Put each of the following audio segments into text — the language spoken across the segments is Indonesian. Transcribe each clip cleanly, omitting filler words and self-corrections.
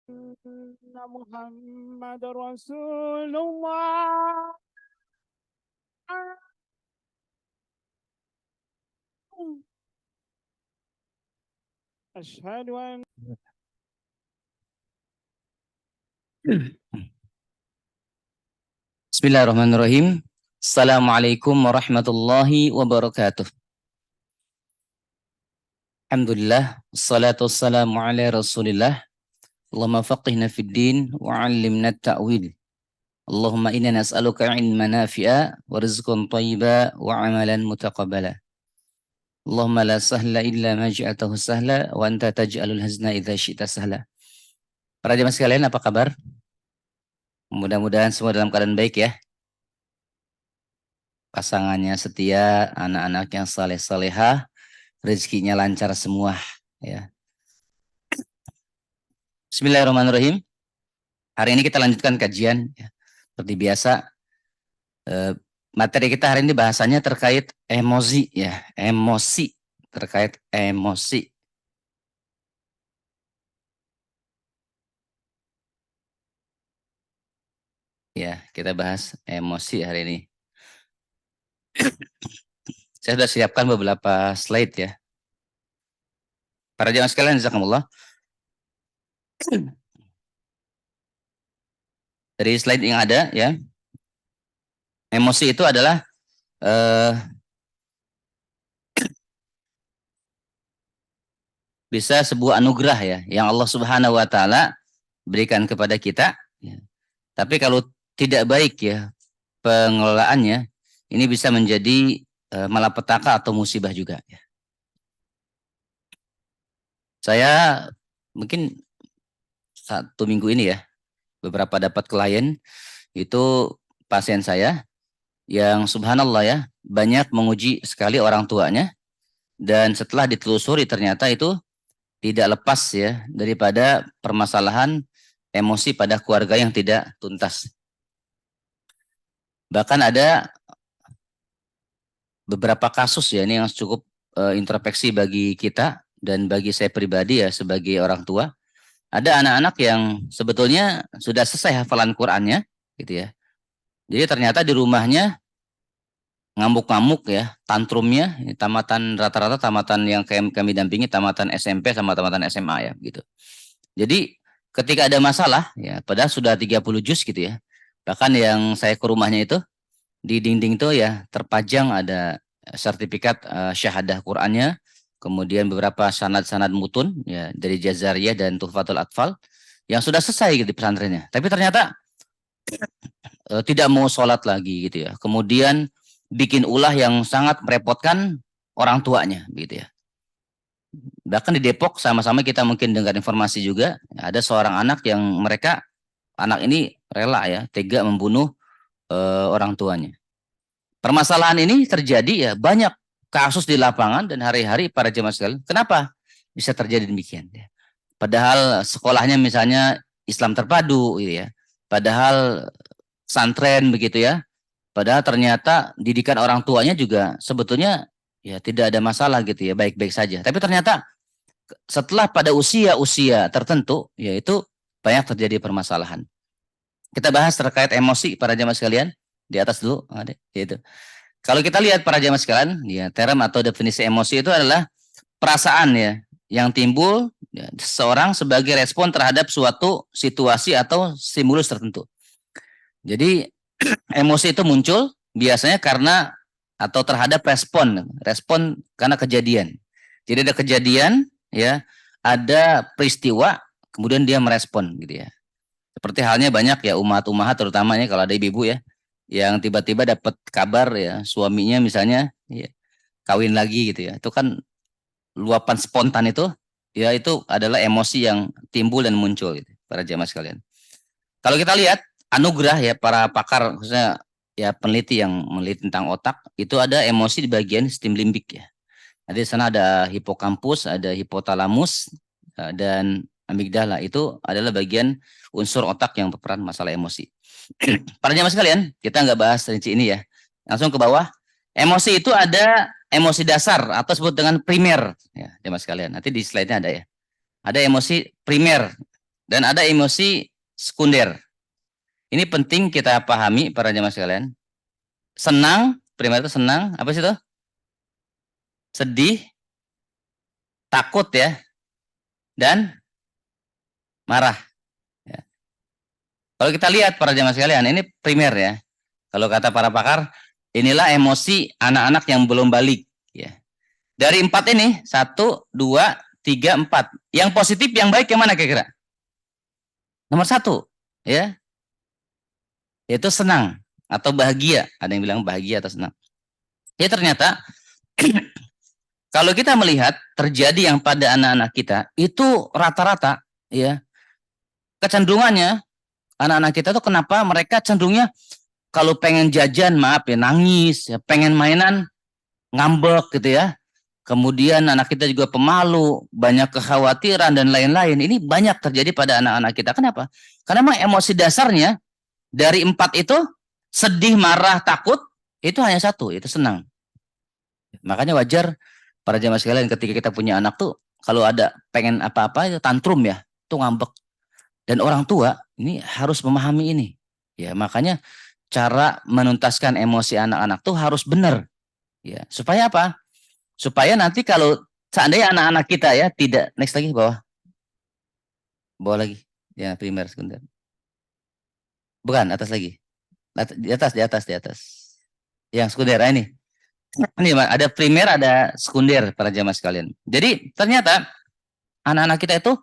محمد رسول الله. أشهد أن Bismillahirrahmanirrahim. Assalamualaikum warahmatullahi wabarakatuh. Alhamdulillah, wassalatu wassalamu ala rasulillah. Allahumma faqihna fid din wa 'allimna at-ta'wil. Allahumma inna nas'aluka ilman nafi'a wa rizqan thayyiba wa 'amalan mutaqabbala. Allahumma la sahla illa ma ja'altahu sahla wa anta taj'alul hazna idza syi'ta sahla. Para jemaah sekalian, apa kabar? Mudah-mudahan semua dalam keadaan baik ya. Pasangannya setia, anak-anak yang saleh-salehah, rezekinya lancar semua ya. Bismillahirrahmanirrahim. Hari ini kita lanjutkan kajian ya. Seperti biasa materi kita hari ini bahasanya terkait emosi ya, emosi, terkait emosi. Ya, kita bahas emosi hari ini. Saya sudah siapkan beberapa slide ya. Para jemaah sekalian, jazakumullah. Dari slide yang ada ya, emosi itu adalah bisa sebuah anugerah ya, yang Allah Subhanahu wa taala berikan kepada kita ya. Tapi kalau tidak baik ya pengelolaannya, ini bisa menjadi malapetaka atau musibah juga ya. Saya mungkin 1 minggu ini ya, beberapa dapat klien itu pasien saya yang subhanallah ya, banyak menguji sekali orang tuanya, dan setelah ditelusuri ternyata itu tidak lepas ya daripada permasalahan emosi pada keluarga yang tidak tuntas. Bahkan ada beberapa kasus ya, ini yang cukup introspeksi bagi kita dan bagi saya pribadi ya sebagai orang tua. Ada anak-anak yang sebetulnya sudah selesai hafalan Qur'annya gitu ya. Jadi ternyata di rumahnya ngamuk-ngamuk ya, tantrumnya tamatan, rata-rata tamatan yang kami dampingi tamatan SMP sama tamatan SMA ya gitu. Jadi ketika ada masalah ya, padahal sudah 30 juz gitu ya. Bahkan yang saya ke rumahnya itu di dinding tuh ya terpajang ada sertifikat syahadah Qur'annya, kemudian beberapa sanad-sanad mutun ya dari Jazariyah dan Tuhfatul Atfal yang sudah selesai gitu di pesantrennya. Tapi ternyata tidak mau sholat lagi gitu ya. Kemudian bikin ulah yang sangat merepotkan orang tuanya gitu ya. Bahkan di Depok sama-sama kita mungkin dengar informasi juga, ada seorang anak yang anak ini rela ya tega membunuh orang tuanya. Permasalahan ini terjadi ya banyak kasus di lapangan dan hari-hari para jemaah sekalian. Kenapa bisa terjadi demikian ya? Padahal sekolahnya misalnya Islam terpadu gitu ya. Padahal santren begitu ya. Padahal ternyata didikan orang tuanya juga sebetulnya ya tidak ada masalah gitu ya, baik-baik saja. Tapi ternyata setelah pada usia-usia tertentu, yaitu banyak terjadi permasalahan. Kita bahas terkait emosi para jamaah sekalian di atas dulu, yaitu. Kalau kita lihat para jamaah sekalian, ya term atau definisi emosi itu adalah perasaan ya yang timbul ya, seseorang sebagai respon terhadap suatu situasi atau stimulus tertentu. Jadi emosi itu muncul biasanya karena atau terhadap respon karena kejadian. Jadi ada kejadian ya, ada peristiwa, kemudian dia merespon gitu ya. Seperti halnya banyak ya umat-umahat terutamanya kalau ada ibu-ibu ya, yang tiba-tiba dapat kabar ya suaminya misalnya ya, kawin lagi gitu ya. Itu kan luapan spontan itu ya, itu adalah emosi yang timbul dan muncul gitu, para jamaah sekalian. Kalau kita lihat anugerah ya para pakar khususnya ya peneliti yang meneliti tentang otak, itu ada emosi di bagian sistem limbik ya. Nanti di sana ada hipokampus, ada hipotalamus, dan amigdala. Itu adalah bagian unsur otak yang berperan masalah emosi. Para jamaah sekalian, kita nggak bahas rinci ini ya. Langsung ke bawah. Emosi itu ada emosi dasar atau sebut dengan primer ya, jamaah sekalian. Nanti di slide-nya ada ya. Ada emosi primer. dan ada emosi sekunder. Ini penting kita pahami para jemaah sekalian. Senang, primer itu senang, apa sih itu? Sedih, takut ya, dan marah. Ya. Kalau kita lihat para jemaah sekalian, ini primer ya. Kalau kata para pakar, inilah emosi anak-anak yang belum balik. Ya. Dari 4 ini, 1, 2, 3, 4. Yang positif, yang baik yang mana kira-kira? Nomor 1, ya, yaitu senang atau bahagia. Ada yang bilang bahagia atau senang. Ya ternyata kalau kita melihat terjadi yang pada anak-anak kita itu rata-rata ya kecenderungannya anak-anak kita tuh kenapa mereka cenderungnya kalau pengen jajan maaf ya nangis, ya, pengen mainan ngambek gitu ya. Kemudian anak kita juga pemalu, banyak kekhawatiran dan lain-lain. Ini banyak terjadi pada anak-anak kita. Kenapa? Karena memang emosi dasarnya dari 4 itu sedih, marah, takut itu hanya 1, itu senang. Makanya wajar para jamaah sekalian ketika kita punya anak tuh kalau ada pengen apa-apa itu tantrum ya, tuh ngambek. Dan orang tua ini harus memahami ini. Ya, makanya cara menuntaskan emosi anak-anak tuh harus benar. Ya, supaya apa? Supaya nanti kalau seandainya anak-anak kita ya tidak next lagi bawah. Bawah lagi. Ya, primer sekunder. Bukan, atas lagi. Di atas, di atas, di atas. Yang sekunder ini. Ini ada primer, ada sekunder para jamaah sekalian. Jadi ternyata anak-anak kita itu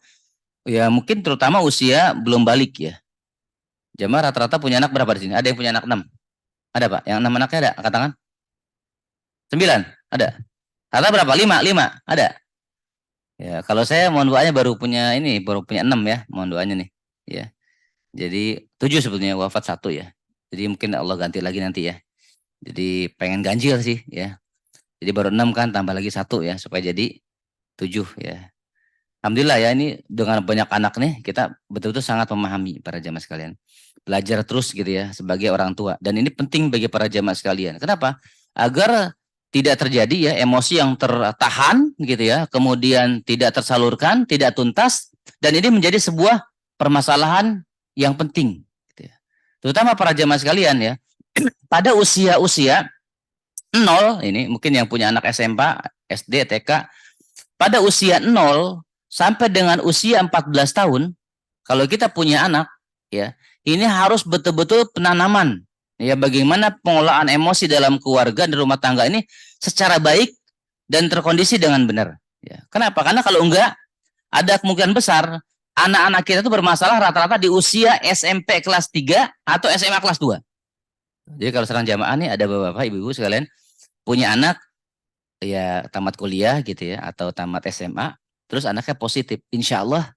ya mungkin terutama usia belum balik ya. Jamaah rata-rata punya anak berapa di sini? Ada yang punya anak 6? Ada Pak? Yang 6 anaknya ada? Angkat tangan. 9? Ada? Rata berapa? 5? 5? Ada? Ya, kalau saya mohon doanya baru punya 6 ya. Mohon doanya nih. Ya. Jadi 7 sebetulnya wafat 1 ya. Jadi mungkin Allah ganti lagi nanti ya. Jadi pengen ganjil sih ya. Jadi baru 6 kan tambah lagi 1 ya supaya jadi 7 ya. Alhamdulillah ya ini dengan banyak anak nih kita betul-betul sangat memahami para jamaah sekalian. Belajar terus gitu ya sebagai orang tua dan ini penting bagi para jamaah sekalian. Kenapa? Agar tidak terjadi ya emosi yang tertahan gitu ya, kemudian tidak tersalurkan, tidak tuntas dan ini menjadi sebuah permasalahan yang penting gitu ya. Terutama para jamaah sekalian ya. Pada usia-usia 0 ini mungkin yang punya anak SMA, SD, TK pada usia 0 sampai dengan usia 14 tahun kalau kita punya anak ya ini harus betul-betul penanaman ya bagaimana pengolahan emosi dalam keluarga dan rumah tangga ini secara baik dan terkondisi dengan benar ya. Kenapa? Karena kalau enggak ada kemungkinan besar anak-anak kita itu bermasalah rata-rata di usia SMP kelas 3 atau SMA kelas 2. Jadi kalau sekarang jamaah nih ada bapak-bapak ibu-ibu sekalian punya anak ya tamat kuliah gitu ya atau tamat SMA terus anaknya positif, insya Allah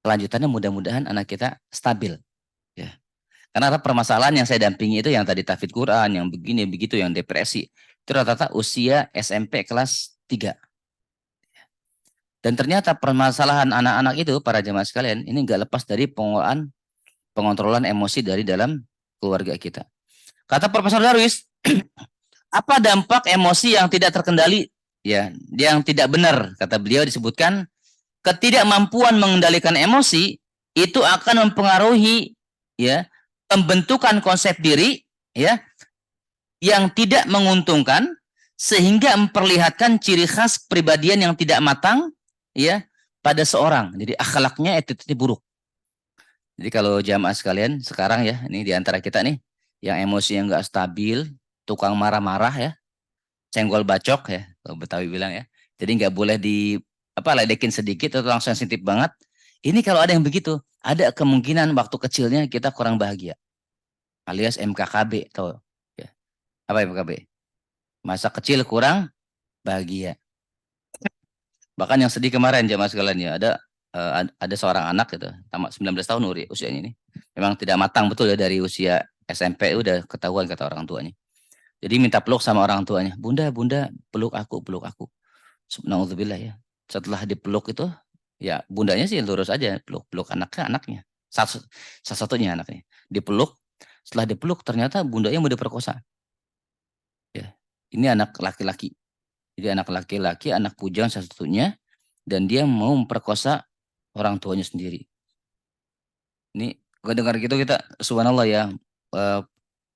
kelanjutannya mudah-mudahan anak kita stabil ya. Karena permasalahan yang saya dampingi itu yang tadi tahfidz Quran, yang begini begitu, yang depresi itu rata-rata usia SMP kelas 3. Dan ternyata permasalahan anak-anak itu para jemaah sekalian ini nggak lepas dari pengontrolan emosi dari dalam keluarga kita. Kata Profesor Darwis, apa dampak emosi yang tidak terkendali? Ya, yang tidak benar, kata beliau disebutkan, ketidakmampuan mengendalikan emosi itu akan mempengaruhi ya pembentukan konsep diri ya yang tidak menguntungkan sehingga memperlihatkan ciri khas kepribadian yang tidak matang ya pada seorang. Jadi akhlaknya attitude buruk. Jadi kalau jamaah sekalian sekarang ya, ini di antara kita nih yang emosi yang enggak stabil, tukang marah-marah ya, senggol bacok ya, kalau Betawi bilang ya. Jadi nggak boleh ledekin sedikit atau langsung sensitif banget. Ini kalau ada yang begitu, ada kemungkinan waktu kecilnya kita kurang bahagia. Alias MKKB, tahu ya. Apa MKKB? Masa kecil kurang bahagia. Bahkan yang sedih kemarin jamaah sekalian ya, ada seorang anak gitu, tamat 19 tahun usianya ini. Memang tidak matang betul ya dari usia SMP udah ketahuan kata orang tuanya. Jadi minta peluk sama orang tuanya. Bunda, bunda, peluk aku, peluk aku. Subhanallah ya. Setelah dipeluk itu, ya bundanya sih lurus aja. Peluk anaknya. Satu-satunya anaknya. Dipeluk, setelah dipeluk ternyata bundanya mau diperkosa. Ya, ini anak laki-laki. Jadi anak laki-laki, anak bujang satu-satunya. Dan dia mau memperkosa orang tuanya sendiri. Ini kalau dengar gitu kita subhanallah ya, eh,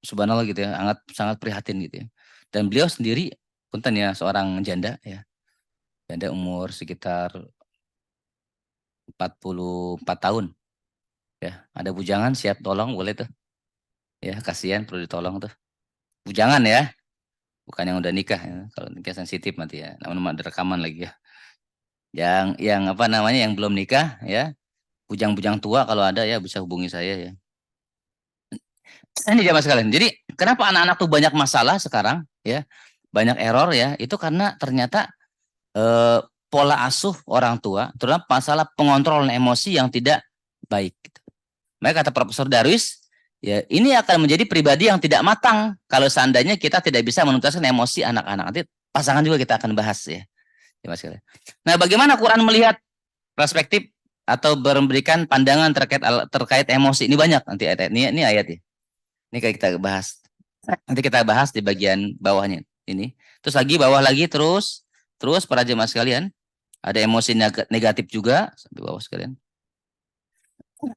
subhanallah gitu ya, sangat sangat prihatin gitu ya. Dan beliau sendiri punten ya seorang janda ya, janda umur sekitar 44 tahun ya. Ada bujangan siap tolong boleh tuh. Ya, kasihan perlu ditolong tuh. Bujangan ya, bukan yang udah nikah ya. Kalau nikah sensitif nanti ya. Namun ada rekaman lagi ya. Yang apa namanya yang belum nikah ya, bujang-bujang tua kalau ada ya bisa hubungi saya ya. Ini jamaah sekalian. Jadi kenapa anak-anak tuh banyak masalah sekarang ya? Banyak error ya. Itu karena ternyata eh, pola asuh orang tua, terutama masalah pengontrolan emosi yang tidak baik. Gitu. Maka kata Profesor Darwis, ya ini akan menjadi pribadi yang tidak matang kalau seandainya kita tidak bisa menuntaskan emosi anak-anak. Nanti pasangan juga kita akan bahas ya. Nah, bagaimana Quran melihat perspektif atau memberikan pandangan terkait emosi ini banyak nanti ayat ini ayat ya. Ini kayak kita bahas. Nanti kita bahas di bagian bawahnya ini. Terus lagi bawah lagi terus para jemaah sekalian, ada emosi negatif juga sampai bawah sekalian.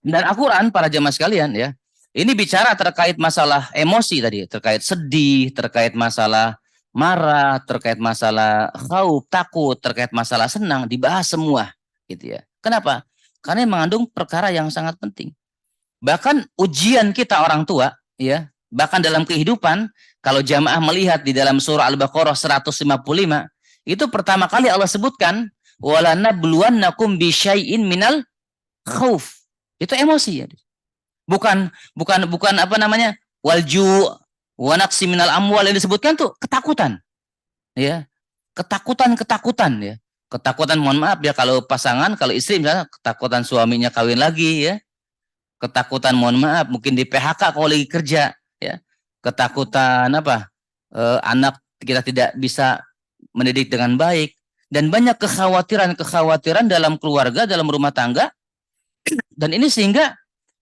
Dan Al-Quran para jemaah sekalian ya, ini bicara terkait masalah emosi tadi, terkait sedih, terkait masalah marah, terkait masalah khauf, takut, terkait masalah senang, dibahas semua gitu ya. Kenapa? Karena mengandung perkara yang sangat penting. Bahkan ujian kita orang tua ya, bahkan dalam kehidupan kalau jamaah melihat di dalam surah Al-Baqarah 155, itu pertama kali Allah sebutkan wala nabluwannakum bisyai'in minal khauf. Itu emosi ya. Bukan apa namanya? Walju wa naqsi minal amwal yang disebutkan tuh ketakutan. Ya. Ketakutan ya. Ketakutan mohon maaf ya kalau pasangan, kalau istri misalnya ketakutan suaminya kawin lagi ya. Ketakutan mohon maaf mungkin di PHK kalau lagi kerja ya. Ketakutan apa? Anak kita tidak bisa mendidik dengan baik dan banyak kekhawatiran dalam keluarga, dalam rumah tangga. Dan ini sehingga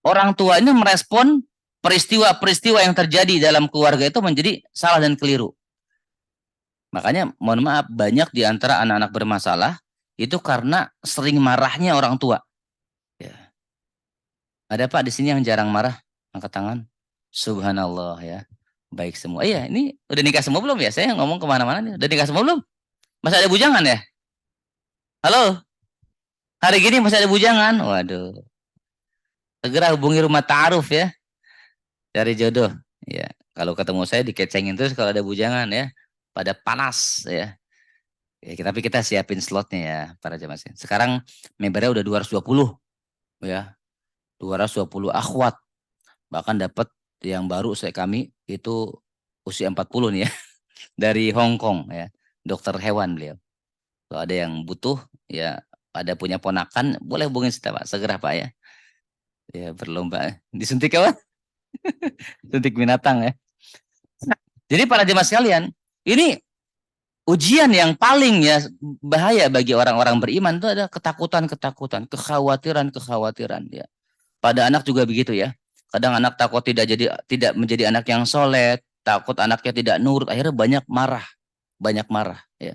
orang tua ini merespon peristiwa-peristiwa yang terjadi dalam keluarga itu menjadi salah dan keliru. Makanya mohon maaf banyak di antara anak-anak bermasalah itu karena sering marahnya orang tua. Ya. Ada Pak di sini yang jarang marah? Angkat tangan. Subhanallah ya. Baik semua. Iya, ini udah nikah semua belum ya? Saya ngomong kemana-mana nih. Udah nikah semua belum? Masih ada bujangan ya? Halo? Hari gini masih ada bujangan? Waduh. Segera hubungi rumah ta'aruf ya. Cari jodoh. Ya. Kalau ketemu saya dikecengin terus kalau ada bujangan ya. Pada panas ya. Ya, tapi kita siapin slotnya ya para jemaah. Sekarang membernya udah 220 ya. 220 akhwat. Bahkan dapat yang baru kami itu usia 40 nih ya. Dari Hong Kong ya. Dokter hewan beliau. Kalau ada yang butuh ya ada punya ponakan boleh hubungin kita Pak. Segera Pak ya. Ya berlomba. Disuntik apa? Suntik binatang ya. Jadi para jemaah sekalian, ini ujian yang paling ya bahaya bagi orang-orang beriman itu ada ketakutan-ketakutan, kekhawatiran-kekhawatiran ya. Pada anak juga begitu ya. Kadang anak takut tidak menjadi anak yang soleh, takut anaknya tidak nurut, akhirnya banyak marah ya.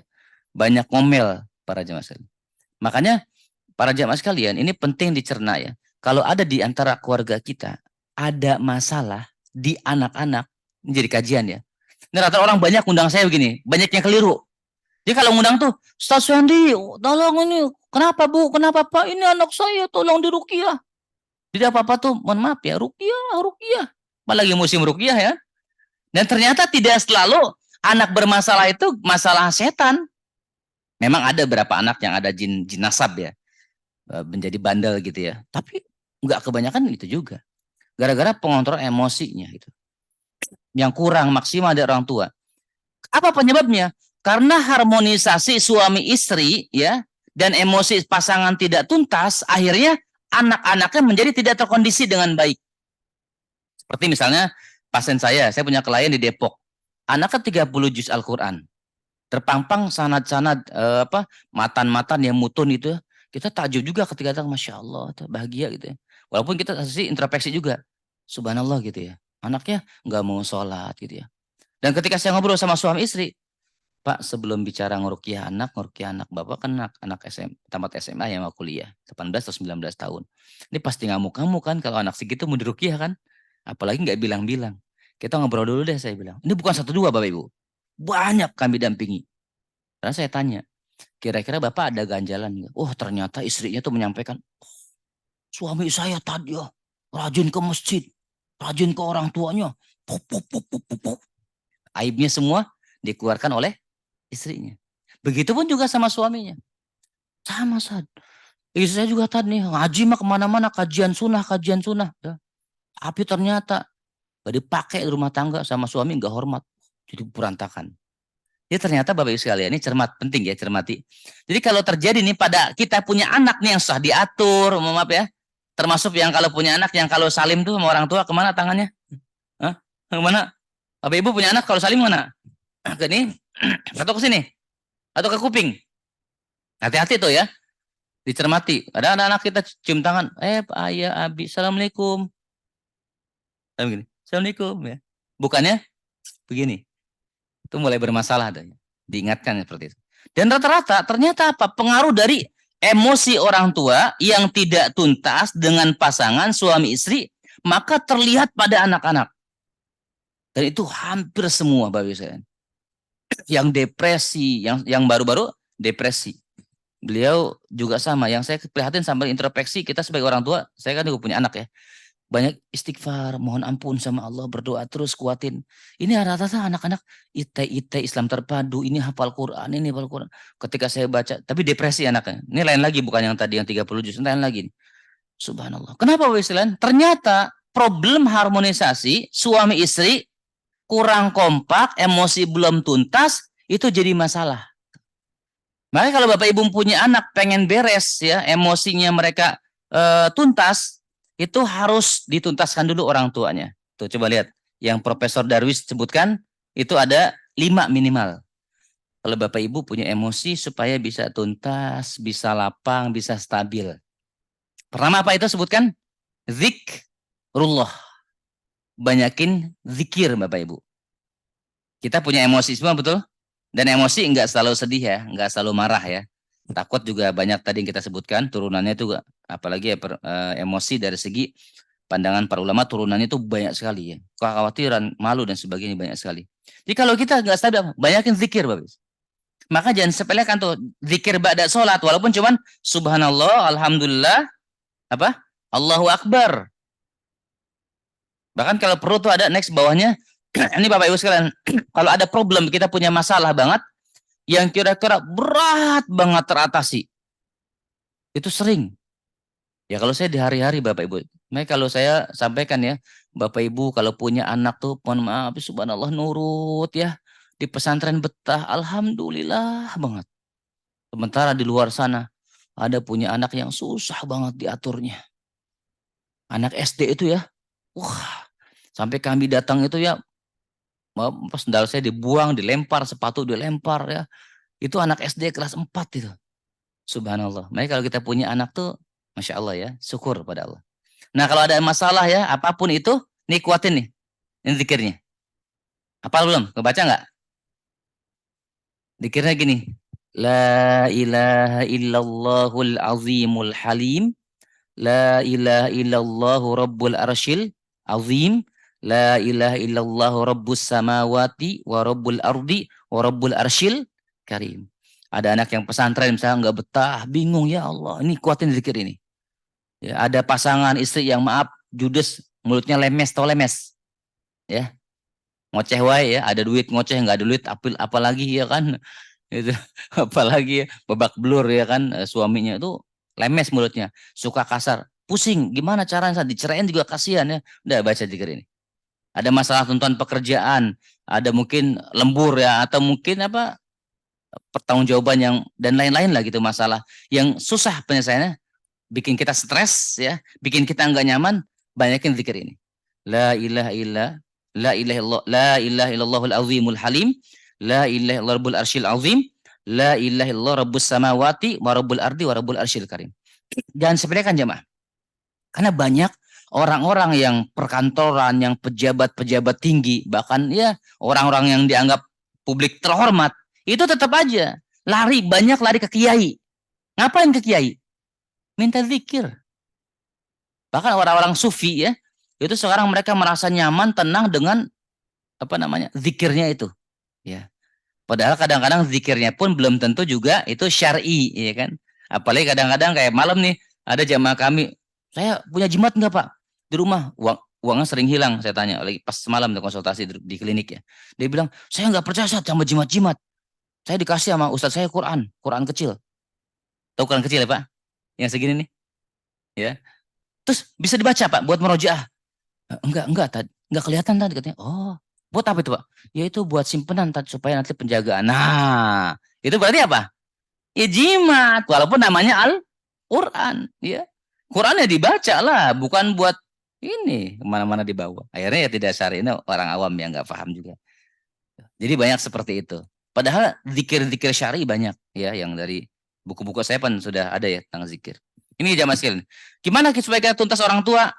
Banyak ngomel para jemaah sekalian. Makanya para jemaah sekalian ini penting dicerna ya. Kalau ada di antara keluarga kita ada masalah di anak-anak, ini jadi kajian ya. Ini rata orang banyak undang saya begini, banyak yang keliru. Jadi kalau ngundang tuh, Ustaz Wandi, tolong ini, kenapa Bu, kenapa Pak, ini anak saya, tolong diruqyah. Tidak apa-apa tuh, mohon maaf ya, ruqyah. Apalagi musim ruqyah ya. Dan ternyata tidak selalu anak bermasalah itu masalah setan. Memang ada beberapa anak yang ada jin nasab ya, menjadi bandel gitu ya. Tapi nggak kebanyakan itu juga. Gara-gara pengontrol emosinya itu. Yang kurang maksimal dari orang tua. Apa penyebabnya? Karena harmonisasi suami istri ya dan emosi pasangan tidak tuntas, akhirnya anak-anaknya menjadi tidak terkondisi dengan baik. Seperti misalnya pasien saya punya klien di Depok. Anaknya 30 juz Al-Qur'an. Terpampang sanad-sanad matan-matan yang mutun itu. Kita takjub juga ketika datang, Masya Allah, bahagia gitu ya. Walaupun kita sih introspeksi juga. Subhanallah gitu ya. Anaknya nggak mau sholat gitu ya. Dan ketika saya ngobrol sama suami istri, Pak, sebelum bicara ngurukiah anak Bapak kan anak SM, tamat SMA ya mau kuliah, 18 atau 19 tahun. Ini pasti ngamuk-ngamuk kan kalau anak segitu mau dirukiah kan. Apalagi nggak bilang-bilang. Kita ngobrol dulu deh saya bilang. Ini bukan satu dua Bapak Ibu. Banyak kami dampingi. Karena saya tanya, kira-kira Bapak ada ganjalan nggak? Oh ternyata istrinya tuh menyampaikan, suami saya tadi ya rajin ke masjid, rajin ke orang tuanya. Pop, pop, pop, pop, pop, pop. Aibnya semua dikeluarkan oleh istrinya. Begitupun juga sama suaminya. Sama Sad. Istri saya juga tadi nih, ngaji mah kemana-mana, kajian sunnah. Ya. Tapi ternyata gak dipakai di rumah tangga sama suami gak hormat. Jadi berantakan. Jadi ternyata Bapak Ibu sekalian ini cermat, penting ya cermati. Jadi kalau terjadi nih pada kita punya anak nih yang susah diatur, maaf ya. Termasuk yang kalau punya anak yang kalau salim tuh sama orang tua kemana tangannya? Hah? Kemana? Bapak Ibu punya anak kalau salim mana? Ke ini? Atau ke sini? Atau ke kuping? Hati-hati tuh ya. Dicermati. Ada anak-anak kita cium tangan. Pak Ayah, Abi, Assalamualaikum. Begini. Assalamualaikum ya. Bukannya begini. Itu mulai bermasalah adanya. Diingatkan seperti itu. Dan rata-rata ternyata apa? Pengaruh dari emosi orang tua yang tidak tuntas dengan pasangan suami istri, maka terlihat pada anak-anak. Dan itu hampir semua Bapak Ibu sekalian. Yang depresi, yang baru-baru depresi. Beliau juga sama. Yang saya prihatin sampai introspeksi kita sebagai orang tua, saya kan juga punya anak ya. Banyak istighfar, mohon ampun sama Allah, berdoa terus kuatin. Ini rata-rata anak-anak IT Islam terpadu, ini hafal Quran, ini hafal Quran. Ketika saya baca, tapi depresi anaknya. Ini lain lagi, bukan yang tadi yang 30 juz, lain lagi. Subhanallah. Kenapa Weslan? Ternyata problem harmonisasi suami istri kurang kompak, emosi belum tuntas, itu jadi masalah. Makanya kalau Bapak Ibu punya anak pengen beres ya, emosinya mereka tuntas, itu harus dituntaskan dulu orang tuanya. Tuh coba lihat, yang Profesor Darwis sebutkan itu ada 5 minimal. Kalau Bapak Ibu punya emosi supaya bisa tuntas, bisa lapang, bisa stabil. Pertama apa itu sebutkan? Zikrullah. Banyakin zikir Bapak Ibu. Kita punya emosi semua betul? Dan emosi enggak selalu sedih ya, enggak selalu marah ya. Takut juga banyak tadi yang kita sebutkan, turunannya itu apalagi ya, emosi dari segi pandangan para ulama turunannya itu banyak sekali ya. Kekhawatiran, malu dan sebagainya banyak sekali. Jadi kalau kita enggak stabil, banyakin zikir Bapak. Maka jangan sepelekan tuh zikir ba'da sholat, walaupun cuman subhanallah, alhamdulillah, apa? Allahu Akbar. Bahkan kalau perlu tuh ada next bawahnya, ini Bapak Ibu sekalian, kalau ada problem, kita punya masalah banget, yang kira-kira berat banget teratasi. Itu sering. Ya kalau saya di hari-hari Bapak Ibu. Nah, kalau saya sampaikan ya, Bapak Ibu kalau punya anak tuh, mohon maaf, subhanallah nurut ya. Di pesantren betah, alhamdulillah banget. Sementara di luar sana, ada punya anak yang susah banget diaturnya. Anak SD itu ya, wah, sampai kami datang itu ya, sendal saya dibuang, dilempar, sepatu dilempar ya. Itu anak SD kelas 4 itu. Subhanallah. Makanya kalau kita punya anak tuh, Masya Allah ya, syukur pada Allah. Nah kalau ada masalah ya, apapun itu, nih kuatin nih. Ini zikirnya. Apa belum? Kebaca nggak? Zikirnya gini. La ilaha illallahul azimul halim. La ilaha illallahu rabbul arshil azim. La ilaha illallahu rabbus samawati wa rabbul ardi wa rabbul arshil karim. Ada anak yang pesantren misalnya nggak betah, bingung ya Allah, ini kuatin zikir ini. Ya, ada pasangan istri yang maaf judes, mulutnya lemes, tau lemes. Ya, ngoceh wae ya, ada duit ngoceh, nggak ada duit apalagi ya kan. Itu apalagi ya, babak belur ya kan, suaminya itu lemes mulutnya, suka kasar, pusing, gimana caranya dicerain juga kasihan ya. Udah baca zikir ini. Ada masalah tuntutan pekerjaan, ada mungkin lembur ya, atau mungkin apa pertanggungjawaban yang dan lain-lain lah gitu, masalah yang susah penyelesaiannya, bikin kita stres ya, bikin kita nggak nyaman, banyakin zikir ini. La ilaha illa la ilaha illallah la ilaha illallahul azimul halim, la ilaha illallah rabbul arsyil azim, la ilaha illallah rabbus samawati wa rabbul ardi wa rabbul arsyil karim. Jangan sepelekan jemaah. Karena banyak orang-orang yang perkantoran, yang pejabat-pejabat tinggi, bahkan ya orang-orang yang dianggap publik terhormat, itu tetap aja banyak lari ke kiai. Ngapain ke kiai? Minta zikir. Bahkan orang-orang sufi ya, itu sekarang mereka merasa nyaman, tenang dengan zikirnya itu. Ya. Padahal kadang-kadang zikirnya pun belum tentu juga itu syar'i, ya kan? Apalagi kadang-kadang kayak malam nih, ada jamaah kami, saya punya jimat enggak Pak? Di rumah, uangnya sering hilang, saya tanya, lagi pas semalam konsultasi di klinik ya. Dia bilang, saya nggak percaya sama jimat-jimat. Saya dikasih sama ustadz saya Quran kecil. Tahu Quran kecil ya Pak? Yang segini nih. Ya. Terus bisa dibaca Pak buat merojaah. Enggak kelihatan tadi katanya. Oh, buat apa itu Pak? Ya itu buat simpenan tadi supaya nanti penjagaan. Nah, itu berarti apa? Ya jimat, walaupun namanya Al-Quran, ya. Qurannya dibaca lah, bukan buat ini kemana-mana dibawa. Akhirnya ya tidak syar'i, ini orang awam yang nggak paham juga. Jadi banyak seperti itu. Padahal zikir-zikir syar'i banyak ya, yang dari buku-buku saya pun sudah ada ya tentang zikir. Ini jamaah sekalian. Gimana supaya kita tuntas orang tua?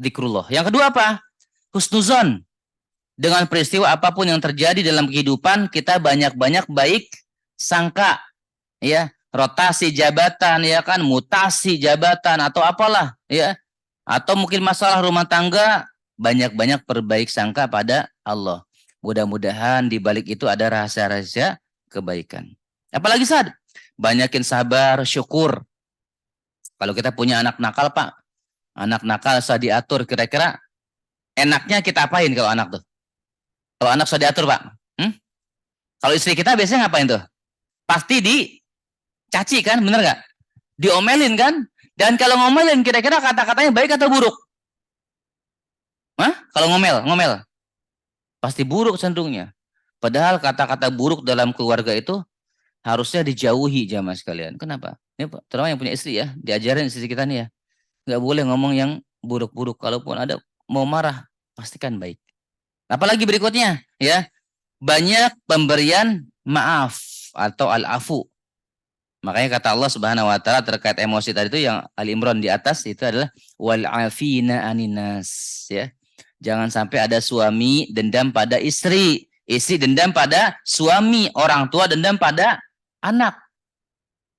Zikrullah. Yang kedua apa? Husnuzon. Dengan peristiwa apapun yang terjadi dalam kehidupan, kita banyak-banyak baik sangka. Ya, rotasi jabatan, ya kan, mutasi jabatan atau apalah, ya. Atau mungkin masalah rumah tangga, banyak-banyak perbaik sangka pada Allah. Mudah-mudahan di balik itu ada rahasia-rahasia kebaikan. Apalagi saat banyakin sabar, syukur. Kalau kita punya anak nakal, Pak, anak nakal usah diatur, kira-kira enaknya kita apain kalau anak tuh? Kalau anak usah diatur, Pak. Kalau istri kita biasanya ngapain tuh? Pasti dicaci kan, bener nggak? Diomelin kan? Dan kalau ngomelin, kira-kira kata-katanya baik atau buruk? Kalau ngomel. Pasti buruk cenderungnya. Padahal kata-kata buruk dalam keluarga itu harusnya dijauhi jamaah sekalian. Kenapa? Ini terutama yang punya istri ya, diajarin istri kita nih ya. Nggak boleh ngomong yang buruk-buruk. Kalaupun ada mau marah, pastikan baik. Apalagi berikutnya ya, banyak pemberian maaf atau al-afu. Makanya kata Allah Subhanahu wa taala terkait emosi tadi itu yang Ali Imran di atas itu adalah wal afina aninas ya. Jangan sampai ada suami dendam pada istri, istri dendam pada suami, orang tua dendam pada anak.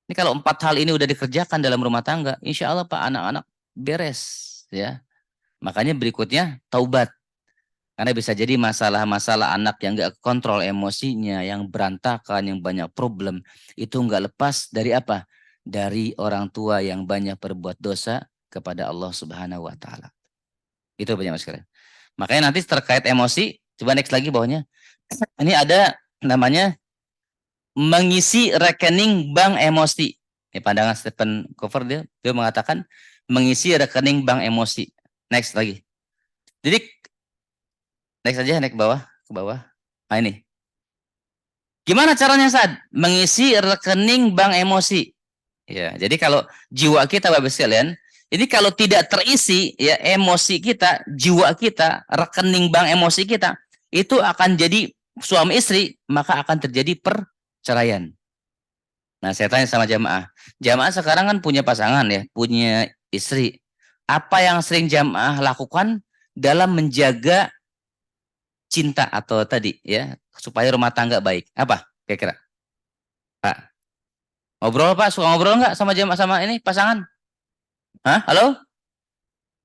Ini kalau 4 hal ini udah dikerjakan dalam rumah tangga, insya Allah Pak anak-anak beres ya. Makanya berikutnya taubat. Karena bisa jadi masalah-masalah anak yang nggak kontrol emosinya, yang berantakan, yang banyak problem, itu nggak lepas dari apa? Dari orang tua yang banyak berbuat dosa kepada Allah Subhanahu wa taala. Itu banyak sekali. Makanya nanti terkait emosi, coba next lagi bawahnya. Ini ada namanya mengisi rekening bank emosi. Ini pandangan Stephen Covey dia mengatakan mengisi rekening bank emosi. Next lagi. Jadi next aja, naik ke bawah. Nah ini. Gimana caranya saat mengisi rekening bank emosi? Ya, jadi kalau jiwa kita Bapak sekalian, ini kalau tidak terisi ya emosi kita, jiwa kita, rekening bank emosi kita, itu akan jadi suami istri, maka akan terjadi perceraian. Nah, saya tanya sama jamaah. Jamaah sekarang kan punya pasangan ya, punya istri. Apa yang sering jamaah lakukan dalam menjaga cinta atau tadi ya supaya rumah tangga baik? Apa kira-kira Pak? Ngobrol Pak, suka ngobrol nggak sama jamaah sama ini pasangan? Halo,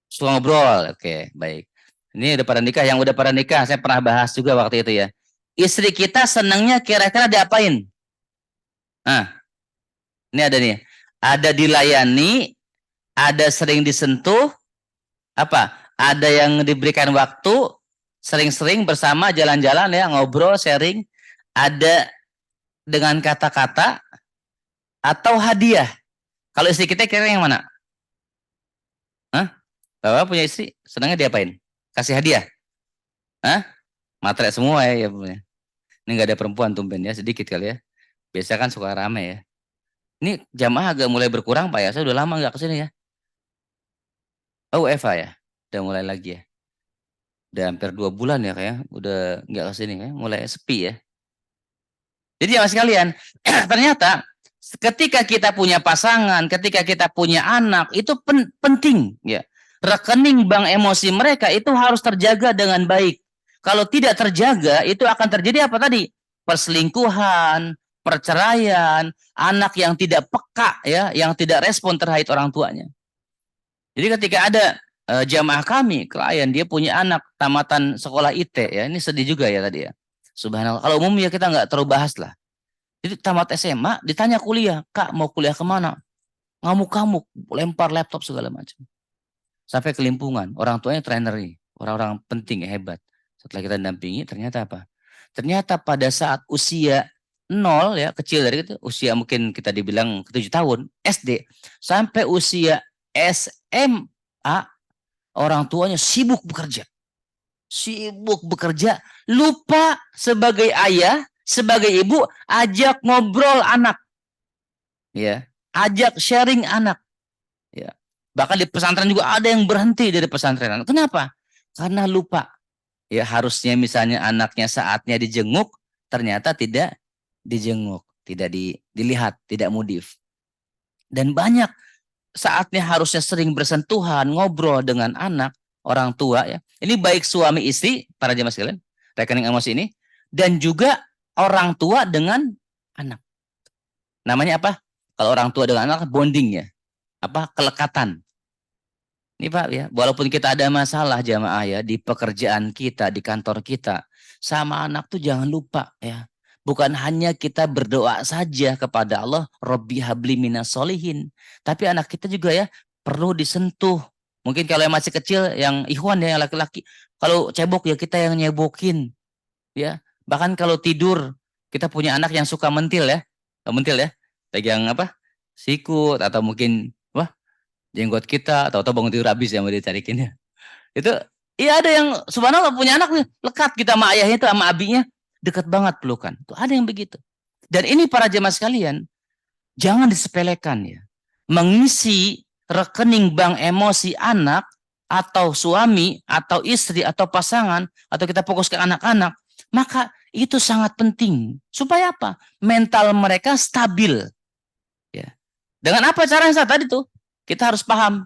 suka ngobrol? Oke, baik. Ini udah pada nikah, yang udah pada nikah saya pernah bahas juga waktu itu ya. Istri kita senangnya kira-kira diapain? Ini ada nih, ada dilayani, ada sering disentuh, apa? Ada yang diberikan waktu, sering-sering bersama jalan-jalan ya, ngobrol, sharing, ada dengan kata-kata atau hadiah. Kalau istri kita kira yang mana? Bapak punya istri, senangnya diapain? Kasih hadiah? Matre semua ya punya. Ini nggak ada perempuan tumben ya, sedikit kali ya. Biasa kan suka rame ya. Ini jamaah agak mulai berkurang Pak ya, saya udah lama nggak kesini ya. Oh Eva ya, udah mulai lagi ya. Udah hampir 2 bulan ya kayak, udah nggak kesini ya, mulai sepi ya. Jadi jamaah sekalian, ternyata ketika kita punya pasangan, ketika kita punya anak, itu penting ya. Rekening bank emosi mereka itu harus terjaga dengan baik. Kalau tidak terjaga, itu akan terjadi apa tadi? perselingkuhan, perceraian, anak yang tidak peka ya, yang tidak respon terhadap orang tuanya. Jadi ketika ada jamaah kami, klien dia punya anak tamatan sekolah IT ya, ini sedih juga ya tadi ya. Subhanallah. Kalau umum ya kita nggak terlalu bahas lah. Jadi tamat SMA, ditanya kuliah, Kak mau kuliah kemana? Ngamuk-ngamuk, lempar laptop segala macam. Sampai kelimpungan, orang tuanya trainer nih, orang-orang penting ya, hebat. Setelah kita dampingi, ternyata apa? Ternyata pada saat usia 0 ya, kecil dari itu, usia mungkin kita dibilang 7 tahun, SD, sampai usia SMA, orang tuanya sibuk bekerja. Sibuk bekerja, lupa sebagai ayah, sebagai ibu, ajak ngobrol anak. Ya, ajak sharing anak. Ya. Bahkan di pesantren juga ada yang berhenti dari pesantren. Kenapa? Karena lupa. Ya harusnya misalnya anaknya saatnya dijenguk, ternyata tidak dijenguk, tidak dilihat, tidak mudif. Dan banyak saatnya harusnya sering bersentuhan, ngobrol dengan anak, orang tua ya. Ini baik suami istri, para jemaah sekalian, rekening emosi ini, dan juga orang tua dengan anak. Namanya apa? Kalau orang tua dengan anak bonding ya. Apa? Kelekatan. Ini Pak ya, walaupun kita ada masalah jamaah ya di pekerjaan kita, di kantor kita, sama anak tuh jangan lupa ya. Bukan hanya kita berdoa saja kepada Allah, Robbi habli minas solihin. Tapi anak kita juga ya perlu disentuh. Mungkin kalau yang masih kecil, yang ikhwan ya, yang laki-laki, kalau cebok ya kita yang nyebokin. Ya, bahkan kalau tidur, kita punya anak yang suka mentil ya. Mentil ya, pegang apa? Sikut atau mungkin jenggot kita, atau bangun tidur habis yang mau dicarikin ya. Itu iya ada yang subhanallah punya anak nih, lekat kita sama ayahnya itu sama abinya, dekat banget pelukan. Tuh ada yang begitu. Dan ini para jemaah sekalian, jangan disepelekan ya. Mengisi rekening bank emosi anak atau suami atau istri atau pasangan atau kita fokus ke anak-anak, maka itu sangat penting. Supaya apa? Mental mereka stabil. Ya. Dengan apa caranya tadi tuh? Kita harus paham.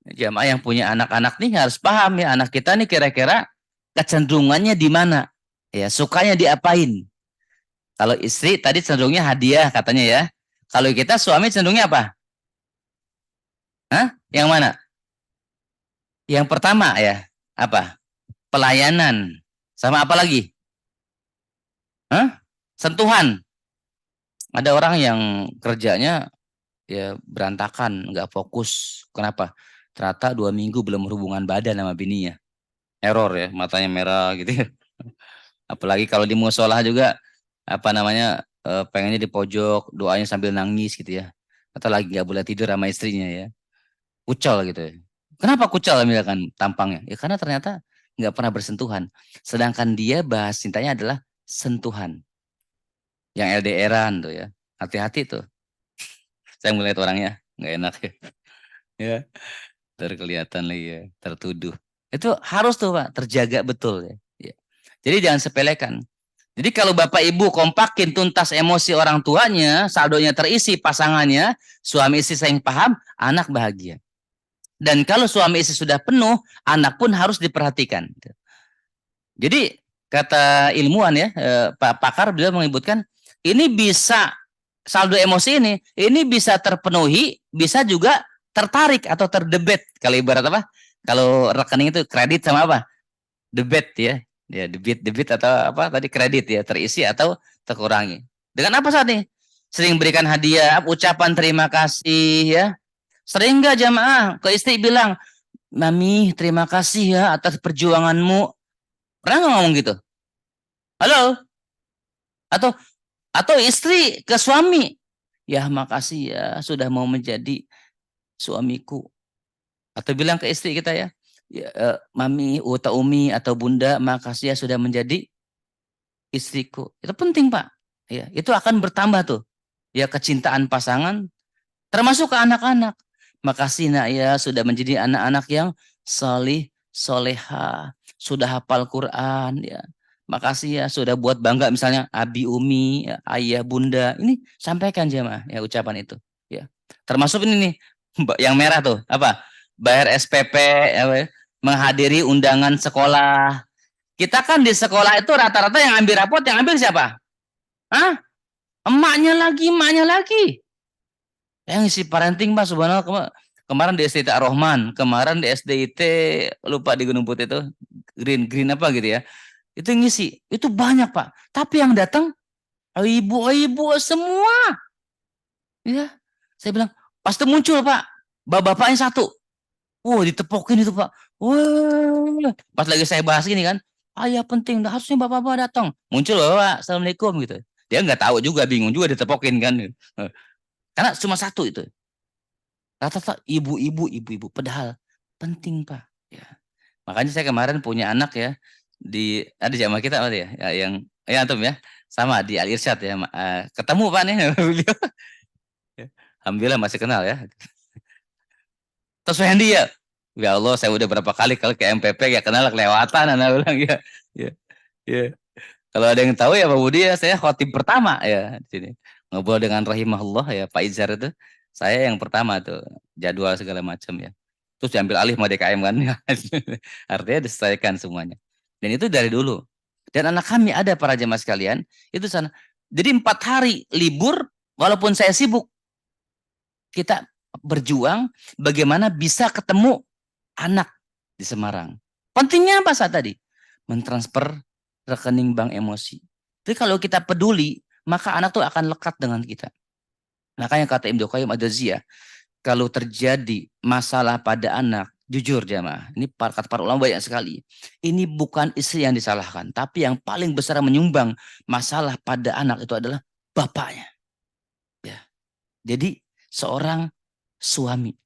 Jamaah yang punya anak-anak nih harus paham ya, anak kita nih kira-kira kecenderungannya di mana. Ya, sukanya diapain. Kalau istri tadi cenderungnya hadiah katanya ya. Kalau kita suami cenderungnya apa? Hah? Yang mana? Yang pertama ya, apa? Pelayanan. Sama apa lagi? Hah? Sentuhan. Ada orang yang kerjanya ya berantakan, nggak fokus. Kenapa? Ternyata 2 minggu belum hubungan badan sama bininya. Error ya, matanya merah gitu ya. Apalagi kalau di musola juga apa namanya pengennya di pojok, doanya sambil nangis gitu ya. Atau lagi nggak boleh tidur sama istrinya ya. Kucel gitu ya. Kenapa kucel misalkan tampangnya? Ya karena ternyata nggak pernah bersentuhan. Sedangkan dia bahas cintanya adalah sentuhan. Yang LDRan tuh ya. Hati-hati tuh. Saya melihat orangnya nggak enak ya. Ya, terkelihatan lagi ya, tertuduh. Itu harus tuh Pak, terjaga betul ya. Ya. Jadi jangan sepelekan. Jadi kalau Bapak Ibu kompakin tuntas emosi orang tuanya, saldonya terisi pasangannya, suami istri saling paham, anak bahagia. Dan kalau suami istri sudah penuh, anak pun harus diperhatikan. Jadi kata ilmuwan ya, Pak Pakar beliau menyebutkan, ini bisa saldo emosi ini bisa terpenuhi, bisa juga tertarik atau terdebet. Kalau ibarat apa? Kalau rekening itu kredit sama apa? Debit ya. Ya, debit atau apa tadi kredit ya, terisi atau terkurangi. Dengan apa saat nih? Sering berikan hadiah, ucapan terima kasih ya. Sering nggak jamaah ke istri bilang, "Mami, terima kasih ya atas perjuanganmu." Pernah nggak ngomong gitu? Halo? Atau istri ke suami, "Ya, makasih ya sudah mau menjadi suamiku." Atau bilang ke istri kita ya, "Ya, Mami, Uta Umi atau Bunda, makasih ya sudah menjadi istriku." Itu penting Pak. Ya, itu akan bertambah tuh. Ya kecintaan pasangan termasuk ke anak-anak. Makasih nak ya sudah menjadi anak-anak yang solih, soleha, sudah hafal Quran ya. Makasih ya sudah buat bangga misalnya abi umi, ya, ayah bunda. Ini sampaikan jemaah ya ucapan itu. Ya. Termasuk ini nih yang merah tuh apa? Bayar SPP, ya, menghadiri undangan sekolah. Kita kan di sekolah itu rata-rata yang ambil rapot, yang ambil siapa? Hah? Emaknya lagi. Yang isi parenting Pak, subhanallah. Kemarin di SDIT Ar-Rahman, kemarin di SDIT lupa di Gunung Putih itu, green apa gitu ya. Itu ngisi, itu banyak Pak. Tapi yang datang ibu-ibu semua. Ya, saya bilang, pasti muncul Pak, bapaknya satu. Wah, ditepokin itu Pak. Wah, pas lagi saya bahas gini kan, ayah penting, harusnya bapak-bapak datang. Muncul bapak, assalamualaikum gitu. Dia nggak tahu juga, bingung juga ditepokin kan. Karena cuma satu itu. Rata-rata ibu-ibu. Padahal penting Pak. Ya. Makanya saya kemarin punya anak ya, ada jamaah kita apa ya, yang antum ya, sama di Al Irsyad ya. Ketemu Pak nih beliau. Alhamdulillah masih kenal ya. Terus Fendi ya Allah, saya udah berapa kali kalau ke MPP ya kenal kelewatan, anak bilang ya. Ya, ya. Kalau ada yang tahu ya Pak Budi ya, saya khotib pertama ya di sini. Ngobrol dengan rahimahullah ya Pak Izhar itu. Saya yang pertama tuh, jadwal segala macam ya. Terus diambil alih sama DKM kan. Artinya diselesaikan semuanya. Dan itu dari dulu. Dan anak kami ada para jemaah sekalian, itu sana. Jadi 4 hari libur, walaupun saya sibuk, kita berjuang bagaimana bisa ketemu anak di Semarang. Pentingnya apa saat tadi? Mentransfer rekening bank emosi. Jadi kalau kita peduli, maka anak tuh akan lekat dengan kita. Makanya kata Ibnu Qayyim Ad-Jauziyah, kalau terjadi masalah pada anak, jujur jamaah, ini kata para ulama banyak sekali. Ini bukan istri yang disalahkan, tapi yang paling besar menyumbang masalah pada anak itu adalah bapaknya. Ya. Jadi seorang suami.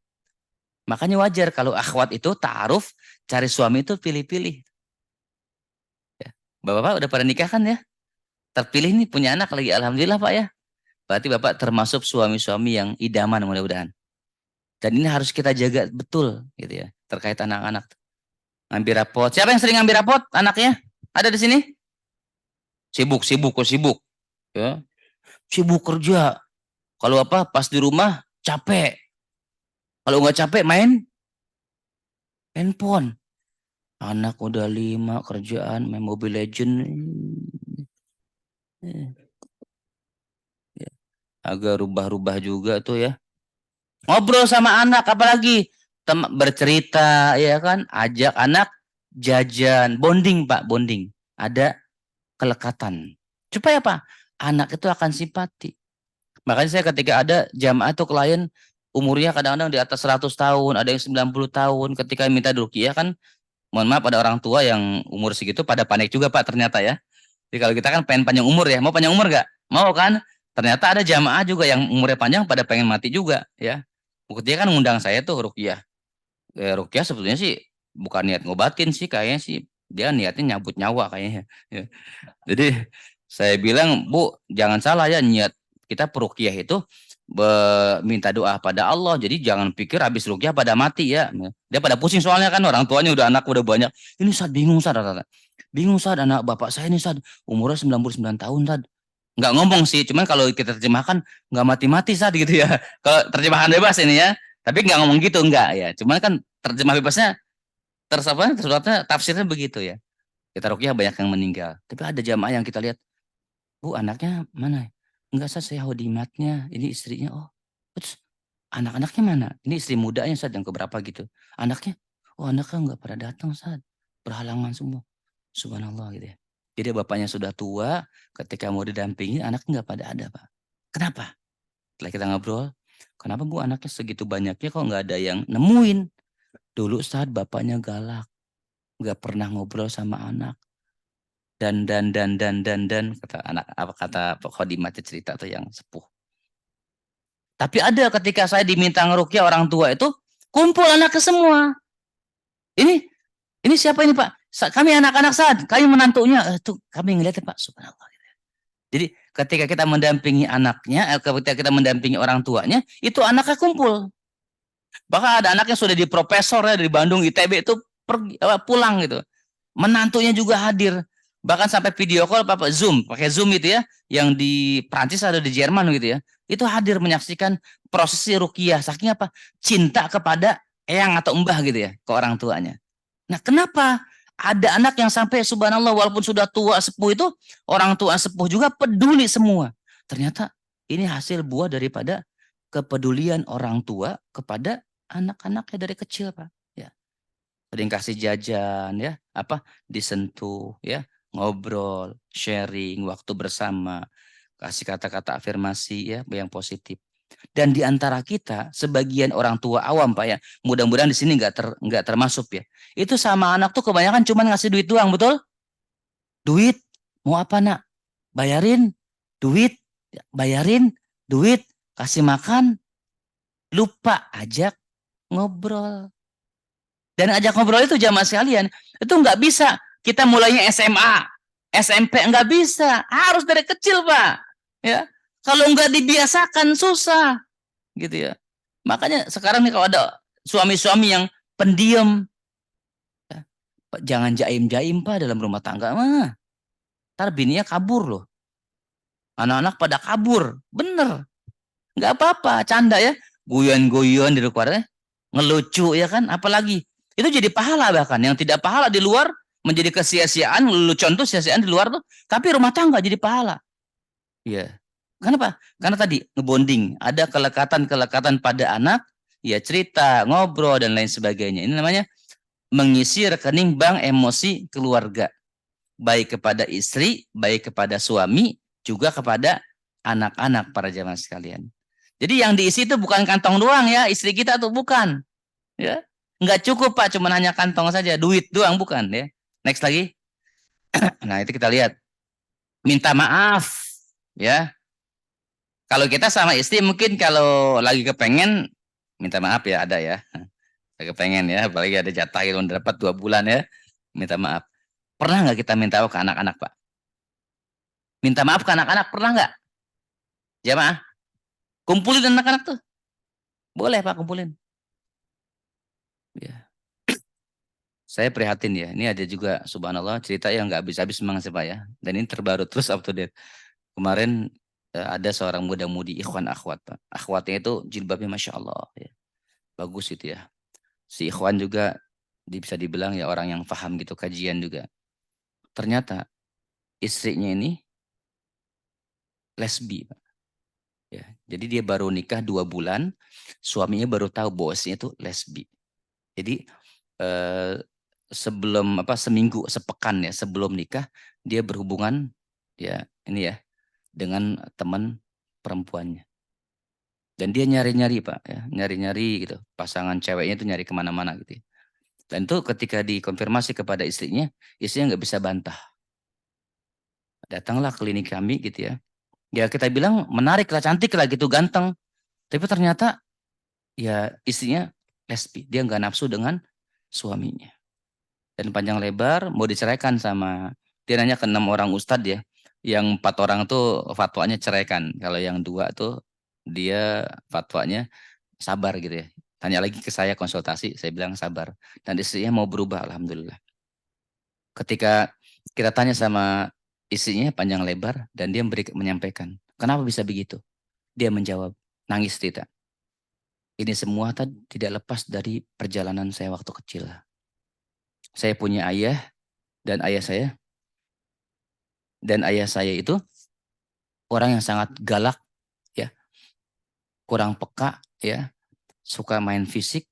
Makanya wajar kalau akhwat itu ta'aruf, cari suami itu pilih-pilih. Ya. Bapak-bapak udah pada nikah kan ya? Terpilih nih punya anak lagi, alhamdulillah Pak ya. Berarti Bapak termasuk suami-suami yang idaman mudah-mudahan. Dan ini harus kita jaga betul gitu ya, terkait anak-anak. Ngambil rapot. Siapa yang sering ngambil rapot? Anaknya? Ada di sini? Sibuk. Ya. Sibuk kerja. Kalau apa? Pas di rumah capek. Kalau nggak capek main handphone. Anak udah 5 kerjaan main Mobile Legend. Ya. Agak rubah-rubah juga tuh ya. Ngobrol sama anak apalagi bercerita ya kan, ajak anak jajan, bonding Pak, bonding. Ada kelekatan. Supaya apa? Anak itu akan simpati. Makanya saya ketika ada jamaah tuh klien umurnya kadang-kadang di atas 100 tahun, ada yang 90 tahun, ketika minta ruqyah kan, mohon maaf ada orang tua yang umur segitu pada panik juga Pak ternyata ya. Jadi kalau kita kan pengen panjang umur ya, mau panjang umur nggak? Mau kan? Ternyata ada jamaah juga yang umurnya panjang pada pengen mati juga ya. Dia kan ngundang saya tuh ruqyah. Ruqyah sebetulnya sih bukan niat ngobatin sih, kayaknya sih dia niatnya nyabut nyawa kayaknya. Ya. Jadi saya bilang, Bu, jangan salah ya, niat kita peruqyah itu minta doa pada Allah. Jadi jangan pikir habis ruqyah pada mati ya. Dia pada pusing soalnya kan orang tuanya udah anak udah banyak. Ini Ustaz bingung Ustaz. Bingung Ustaz, anak bapak saya ini Ustaz umurnya 99 tahun Ustaz. Nggak ngomong sih, cuman kalau kita terjemahkan nggak mati-mati Ustaz gitu ya. Kalau terjemahan bebas ini ya. Tapi nggak ngomong gitu enggak ya. Cuman kan terjemah bebasnya tersuratnya tafsirnya begitu ya. Kita ruqyah banyak yang meninggal. Tapi ada jamaah yang kita lihat, Bu, anaknya mana? Enggak, saya hodimatnya. Ini istrinya. Oh, terus anak-anaknya mana? Ini istri mudanya saat yang keberapa gitu. Anaknya, oh anaknya enggak pada datang saat berhalangan semua. Subhanallah gitu ya. Jadi bapaknya sudah tua, ketika mau didampingi, anaknya enggak pada ada Pak. Kenapa? Setelah kita ngobrol, kenapa Bu anaknya segitu banyaknya kok enggak ada yang nemuin? Dulu saat bapaknya galak, enggak pernah ngobrol sama anak. Dan kata anak apa kata Khadimah cerita tuh yang sepuh. Tapi ada ketika saya diminta ngeruqyah orang tua itu kumpul anaknya semua. Ini siapa ini Pak? Kami anak-anak saat kami menantunya itu kami ngeliatnya Pak, subhanallah. Jadi ketika kita mendampingi anaknya, ketika kita mendampingi orang tuanya, itu anaknya kumpul. Bahkan ada anak yang sudah di profesor ya dari Bandung ITB itu pergi, pulang gitu. Menantunya juga hadir. Bahkan sampai video call Zoom, pakai Zoom itu ya, yang di Prancis atau di Jerman gitu ya. Itu hadir menyaksikan prosesi ruqyah. Saking apa? Cinta kepada eyang atau mbah gitu ya, ke orang tuanya. Nah, kenapa? Ada anak yang sampai subhanallah walaupun sudah tua sepuh itu, orang tua sepuh juga peduli semua. Ternyata ini hasil buah daripada kepedulian orang tua kepada anak-anaknya dari kecil, Pak. Ya. Sering kasih jajan, ya, disentuh, ya, ngobrol, sharing, waktu bersama, kasih kata-kata afirmasi, ya, yang positif. Dan di antara kita, sebagian orang tua awam, Pak, ya, mudah-mudahan di sini nggak termasuk, ya. Itu sama anak tuh kebanyakan cuma ngasih duit doang, betul? Duit, mau apa nak? Bayarin, duit, bayarin, duit, kasih makan, lupa ajak ngobrol. Dan ajak ngobrol itu jamaah sekalian, itu nggak bisa. Kita mulainya SMA, SMP nggak bisa, harus dari kecil, Pak. Ya, kalau nggak dibiasakan susah, gitu ya. Makanya sekarang nih kalau ada suami-suami yang pendiam, ya, jangan jaim-jaim, Pak, dalam rumah tangga mah. Ntar bininya kabur loh. Anak-anak pada kabur, bener. Nggak apa-apa, canda ya. Guyon-guyon di luar, ngelucu ya kan, apalagi. Itu jadi pahala bahkan. Yang tidak pahala di luar menjadi kesia-siaan, lelucon tuh sia-siaan di luar tuh. Tapi rumah tangga jadi pahala. Iya. Kenapa? Karena tadi ngebonding, ada kelekatan-kelekatan pada anak, ya cerita, ngobrol dan lain sebagainya. Ini namanya mengisi rekening bank emosi keluarga, baik kepada istri, baik kepada suami, juga kepada anak-anak para jamaah sekalian. Jadi yang diisi itu bukan kantong doang ya, istri kita tuh bukan, ya. Nggak cukup Pak, cuma hanya kantong saja, duit doang bukan ya. Next lagi. Nah, itu kita lihat. Minta maaf, ya. Kalau kita sama istri mungkin kalau lagi kepengen minta maaf ya, ada ya. Lagi kepengen ya, apalagi ada jatah yang dapat 2 bulan ya, minta maaf. Pernah nggak kita minta maaf ke anak-anak, Pak? Minta maaf ke anak-anak pernah nggak? Jamaah, kumpulin anak-anak tuh. Boleh Pak, kumpulin. Ya. Saya prihatin ya. Ini ada juga subhanallah cerita yang nggak habis-habis memang sih Pak ya. Dan ini terbaru terus up to date. Kemarin ada seorang muda-mudi ikhwan akhwat Pak. Akhwatnya itu jilbabnya Masya Allah. Ya. Bagus itu ya. Si ikhwan juga bisa dibilang ya orang yang paham gitu kajian juga. Ternyata istrinya ini lesbi Pak. Ya. Jadi dia baru nikah 2 bulan. Suaminya baru tahu bosnya itu lesbi. Jadi sebelum seminggu sepekan ya sebelum nikah dia berhubungan ya ini ya dengan teman perempuannya dan dia nyari-nyari Pak ya nyari-nyari gitu pasangan ceweknya itu nyari kemana-mana gitu ya. Dan itu ketika dikonfirmasi kepada istrinya nggak bisa bantah, datanglah klinik kami gitu ya, ya kita bilang menarik lah cantik lah gitu ganteng tapi ternyata ya istrinya lesbi, dia nggak nafsu dengan suaminya. Dan panjang lebar mau diceraikan sama dia nanya ke 6 orang ustadz ya, yang 4 orang tuh fatwanya ceraikan, kalau yang 2 tuh dia fatwanya sabar gitu ya. Tanya lagi ke saya konsultasi, saya bilang sabar dan istrinya mau berubah alhamdulillah. Ketika kita tanya sama istrinya panjang lebar dan dia menyampaikan kenapa bisa begitu, dia menjawab nangis tidak, ini semua tidak lepas dari perjalanan saya waktu kecil. Saya punya ayah dan ayah saya itu orang yang sangat galak ya, kurang peka ya, suka main fisik,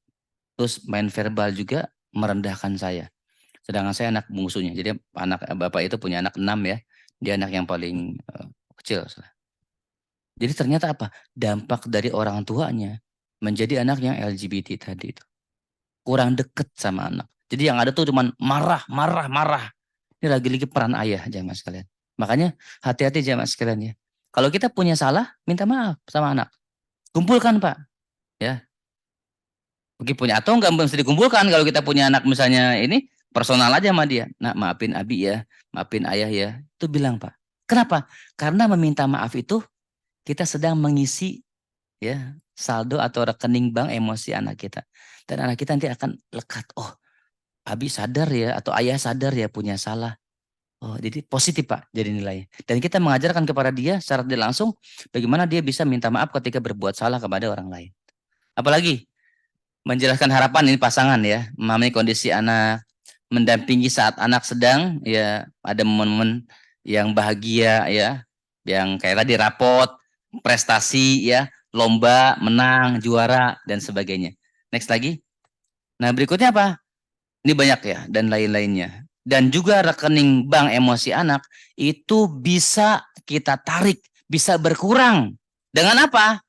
terus main verbal juga, merendahkan saya. Sedangkan saya anak bungsunya. Jadi anak bapak itu punya anak 6 ya. Dia anak yang paling kecil. Jadi ternyata apa? Dampak dari orang tuanya menjadi anak yang LGBT tadi itu. Kurang deket sama anak. Jadi yang ada tuh cuman marah, marah, marah. Ini lagi-lagi peran ayah jamaah sekalian. Makanya hati-hati jamaah sekalian ya. Kalau kita punya salah, minta maaf sama anak. Kumpulkan Pak. Ya. Mungkin punya atau enggak mesti dikumpulkan. Kalau kita punya anak misalnya ini personal aja sama dia. Nah, maafin Abi ya, maafin ayah ya. Itu bilang Pak. Kenapa? Karena meminta maaf itu kita sedang mengisi ya saldo atau rekening bank emosi anak kita. Dan anak kita nanti akan lekat. Oh, Abi sadar ya atau ayah sadar ya punya salah. Oh, jadi positif Pak jadi nilainya. Dan kita mengajarkan kepada dia secara tidak langsung bagaimana dia bisa minta maaf ketika berbuat salah kepada orang lain. Apalagi menjelaskan harapan ini pasangan ya, memahami kondisi anak, mendampingi saat anak sedang ya ada momen-momen yang bahagia ya, yang kayak tadi rapot, prestasi ya, lomba, menang, juara dan sebagainya. Next lagi. Nah, berikutnya apa? Ini banyak ya dan lain-lainnya. Dan juga rekening bank emosi anak itu bisa kita tarik, bisa berkurang. Dengan apa?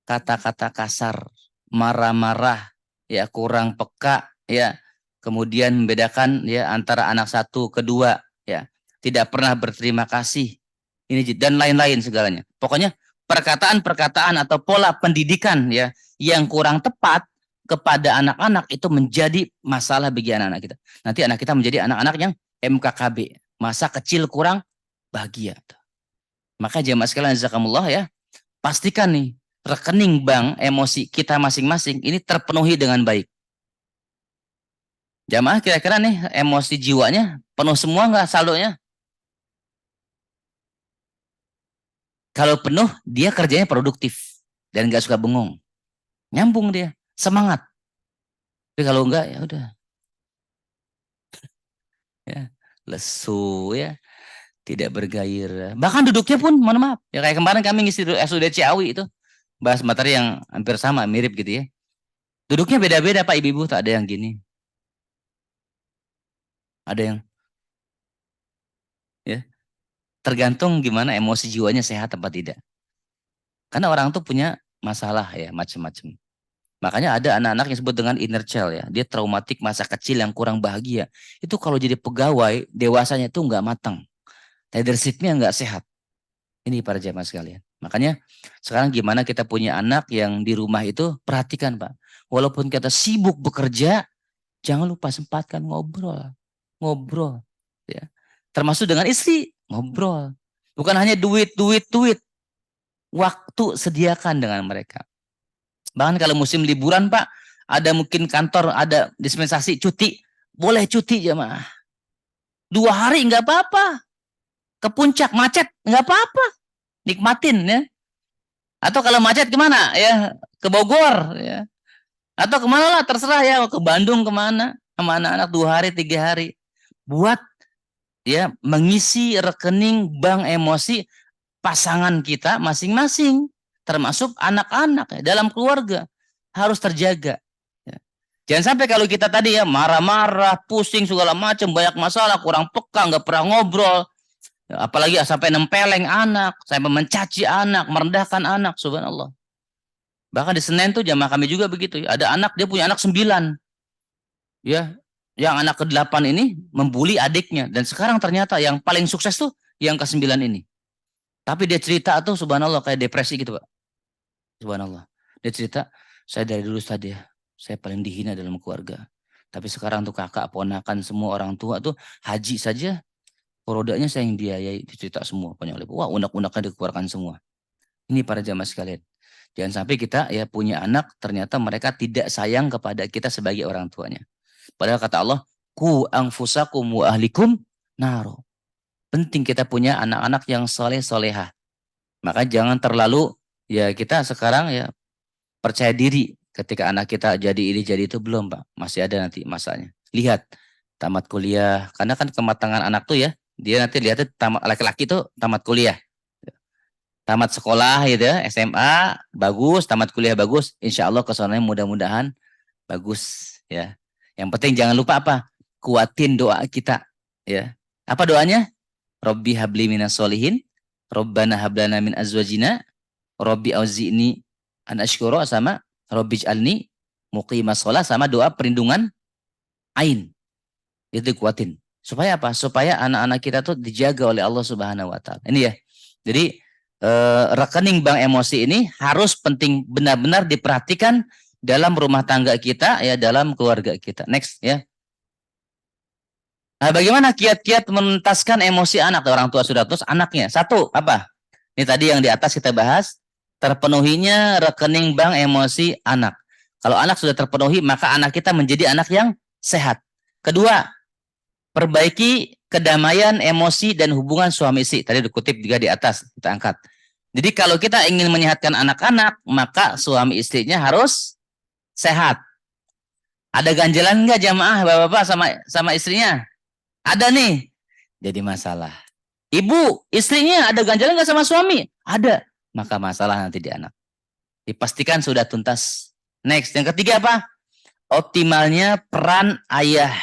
Kata-kata kasar, marah-marah, ya kurang peka, ya. Kemudian membedakan ya antara anak satu kedua, ya. Tidak pernah berterima kasih. Ini dan lain-lain segalanya. Pokoknya perkataan-perkataan atau pola pendidikan ya yang kurang tepat kepada anak-anak itu menjadi masalah bagi anak-anak kita. Nanti anak kita menjadi anak-anak yang MKKB, masa kecil kurang bahagia. Maka jemaah sekalian jazakumullah ya, pastikan nih rekening bank emosi kita masing-masing ini terpenuhi dengan baik. Jamaah kira-kira nih emosi jiwanya penuh semua nggak saldonya? Kalau penuh dia kerjanya produktif dan nggak suka bengong, nyambung dia, semangat. Tapi kalau enggak ya udah, ya lesu ya, tidak bergairah. Bahkan duduknya pun, mohon maaf, ya kayak kemarin kami ngisi SUD Ciawi itu bahas materi yang hampir sama, mirip gitu ya. Duduknya beda-beda Pak Ibu-ibu, tak ada yang gini, ada yang ya tergantung gimana emosi jiwanya sehat apa tidak. Karena orang tuh punya masalah ya macam-macam. Makanya ada anak-anak yang disebut dengan inner child ya. Dia traumatik masa kecil yang kurang bahagia. Itu kalau jadi pegawai, dewasanya itu nggak matang. Leadership-nya nggak sehat. Ini para jamaah sekalian. Makanya sekarang gimana kita punya anak yang di rumah itu, perhatikan Pak. Walaupun kita sibuk bekerja, jangan lupa sempatkan ngobrol. Ngobrol. Ya. Termasuk dengan istri, ngobrol. Bukan hanya duit, duit, duit. Waktu sediakan dengan mereka. Bahkan kalau musim liburan Pak, ada mungkin kantor, ada dispensasi cuti. Boleh cuti jemaah. 2 hari nggak apa-apa. Ke puncak macet nggak apa-apa. Nikmatin ya. Atau kalau macet kemana ya? Ke Bogor ya. Atau kemana lah terserah ya. Ke Bandung kemana. Sama anak-anak 2 hari, 3 hari. Buat ya mengisi rekening bank emosi pasangan kita masing-masing. Termasuk anak-anak ya, dalam keluarga. Harus terjaga. Ya. Jangan sampai kalau kita tadi ya marah-marah, pusing segala macam, banyak masalah, kurang peka, nggak pernah ngobrol. Apalagi sampai nempeleng anak, sampai mencaci anak, merendahkan anak, subhanallah. Bahkan di Senen tuh jamaah kami juga begitu. Ada anak, dia punya anak 9. Ya, yang anak ke-8 ini membuli adiknya. Dan sekarang ternyata yang paling sukses tuh yang ke-9 ini. Tapi dia cerita tuh subhanallah kayak depresi gitu Pak. Subhanallah. Dia cerita, saya dari dulu tadi ya, saya paling dihina dalam keluarga. Tapi sekarang tuh kakak, ponakan, semua orang tua tuh haji saja, rodanya saya yang biayai, cerita semua. Wah, unek-uneknya dikeluarkan semua. Ini para jamaah sekalian. Jangan sampai kita ya punya anak, ternyata mereka tidak sayang kepada kita sebagai orang tuanya. Padahal kata Allah, ku anfusakum wa ahlikum naro. Penting kita punya anak-anak yang soleh-solehah. Maka jangan terlalu, ya kita sekarang ya percaya diri ketika anak kita jadi ini jadi itu belum Pak. Masih ada nanti masanya. Lihat tamat kuliah. Karena kan kematangan anak tuh ya. Dia nanti lihatnya laki-laki tuh tamat kuliah. Tamat sekolah gitu ya. SMA bagus. Tamat kuliah bagus. Insya Allah kesonanya mudah-mudahan bagus ya. Yang penting jangan lupa apa? Kuatin doa kita. Ya. Apa doanya? Robbi habli minas solihin. Robbana hablana min azwajina. Robbi auzi'ni an ashkura sama Robbi ij'alni muqimas sholah sama doa perlindungan ain. Itu dikuatin. Supaya apa? Supaya anak-anak kita tuh dijaga oleh Allah Subhanahu wa taala. Ini ya. Jadi rekening bank emosi ini harus penting benar-benar diperhatikan dalam rumah tangga kita ya, dalam keluarga kita. Next ya. Nah, bagaimana kiat-kiat menuntaskan emosi anak? Orang tua sudah terus anaknya. Satu, apa? Ini tadi yang di atas kita bahas, terpenuhinya rekening bank emosi anak. Kalau anak sudah terpenuhi, maka anak kita menjadi anak yang sehat. Kedua, perbaiki kedamaian emosi dan hubungan suami istri. Tadi dikutip juga di atas, kita angkat. Jadi kalau kita ingin menyehatkan anak-anak, maka suami istrinya harus sehat. Ada ganjalan nggak jamaah bapak-bapak sama istrinya? Ada nih. Jadi masalah. Ibu, istrinya ada ganjalan nggak sama suami? Ada. Maka masalah nanti di anak. Dipastikan sudah tuntas. Next, yang ketiga apa? Optimalnya peran ayah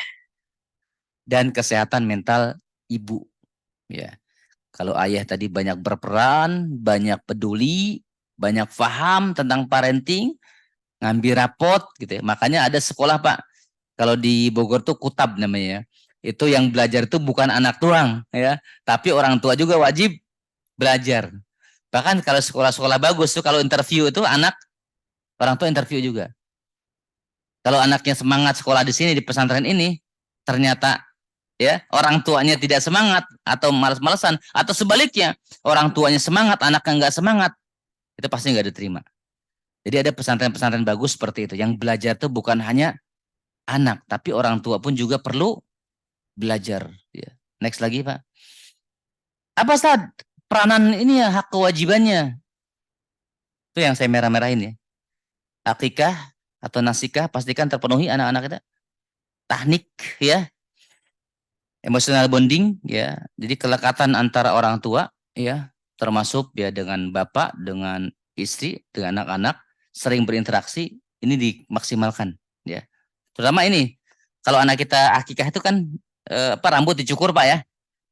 dan kesehatan mental ibu. Ya, kalau ayah tadi banyak berperan, banyak peduli, banyak paham tentang parenting, ngambil rapot gitu ya. Makanya ada sekolah Pak. Kalau di Bogor tuh Kutab namanya. Itu yang belajar itu bukan anak doang ya, tapi orang tua juga wajib belajar. Bahkan kalau sekolah-sekolah bagus tuh kalau interview itu anak orang tua interview juga. Kalau anaknya semangat sekolah di sini di pesantren ini, ternyata ya orang tuanya tidak semangat atau malas-malasan atau sebaliknya orang tuanya semangat anaknya nggak semangat, itu pasti nggak diterima. Jadi ada pesantren-pesantren bagus seperti itu yang belajar tuh bukan hanya anak tapi orang tua pun juga perlu belajar ya. Next lagi Pak, apa saat peranan ini ya, hak kewajibannya itu yang saya merah-merahin ya. Akikah atau nasikah pastikan terpenuhi anak-anak kita. Tahnik ya, emotional bonding ya, jadi kelekatan antara orang tua ya, termasuk ya dengan bapak, dengan istri, dengan anak-anak sering berinteraksi, ini dimaksimalkan ya. Terutama ini kalau anak kita akikah itu kan apa rambut dicukur Pak ya.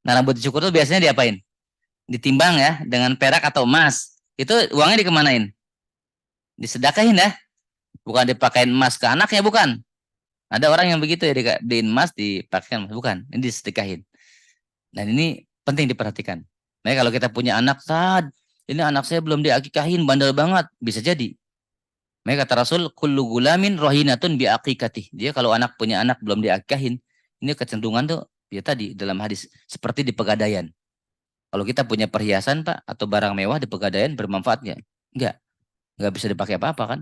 Nah rambut dicukur itu biasanya diapain? Ditimbang ya dengan perak atau emas. Itu uangnya dikemanain? Disedekahin ya, bukan dipakein emas ke anaknya, bukan. Ada orang yang begitu ya, dibeliin emas dipakai emas, bukan. Ini disedekahin. Dan ini penting diperhatikan. Nah, kalau kita punya anak, saat ini anak saya belum diakikahin, bandel banget, bisa jadi. Mereka kata Rasul, kullu gulamin rohinatun biakikatih. Dia kalau anak punya anak belum diakikahin, ini kecenderungan tuh, ya tadi dalam hadis, seperti di pegadaian. Kalau kita punya perhiasan Pak, atau barang mewah di pegadaian, bermanfaat nggak? Nggak bisa dipakai apa-apa kan?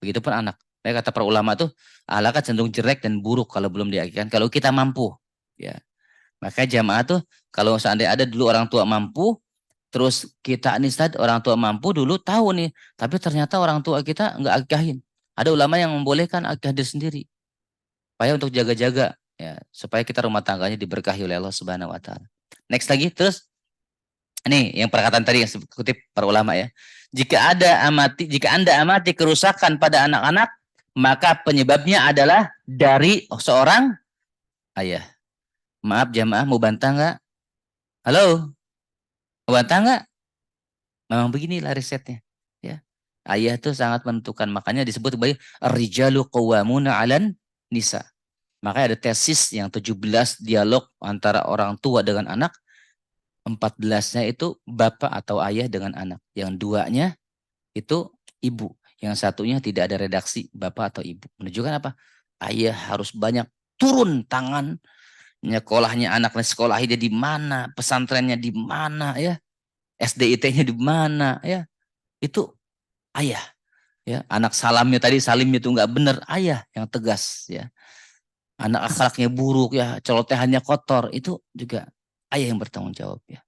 Begitupun anak. Mereka kata para ulama tuh, ahlaknya cenderung jelek dan buruk kalau belum diakikkan. Kalau kita mampu, ya. Maka jamaah tuh kalau seandainya ada dulu orang tua mampu, terus kita nih Ustaz, orang tua mampu dulu tahu nih, tapi ternyata orang tua kita nggak akikahin. Ada ulama yang membolehkan akikah diri sendiri, supaya untuk jaga-jaga, ya, supaya kita rumah tangganya diberkahi oleh Allah Subhanahu Wa Taala. Next lagi, terus ini yang perkataan tadi yang kutip para ulama ya. Jika Anda amati kerusakan pada anak-anak, maka penyebabnya adalah dari seorang ayah. Maaf jamaah, mau bantah nggak? Halo, mau bantah nggak? Memang beginilah risetnya. Ya. Ayah itu sangat menentukan. Makanya disebut sebagai rijalu qawwamuna 'alan nisa. Makanya ada tesis yang 17 dialog antara orang tua dengan anak. 14-nya itu bapak atau ayah dengan anak. Yang duanya itu ibu. Yang satunya tidak ada redaksi bapak atau ibu. Menunjukkan apa? Ayah harus banyak turun tangan. Nyekolahnya anaknya sekolahnya di mana, pesantrennya di mana ya, SDIT-nya di mana ya. Itu ayah ya. Anak salamnya tadi salimnya itu nggak benar, ayah yang tegas ya. Anak akhlaknya buruk ya, celotehannya kotor, itu juga ayah yang bertanggung jawab ya.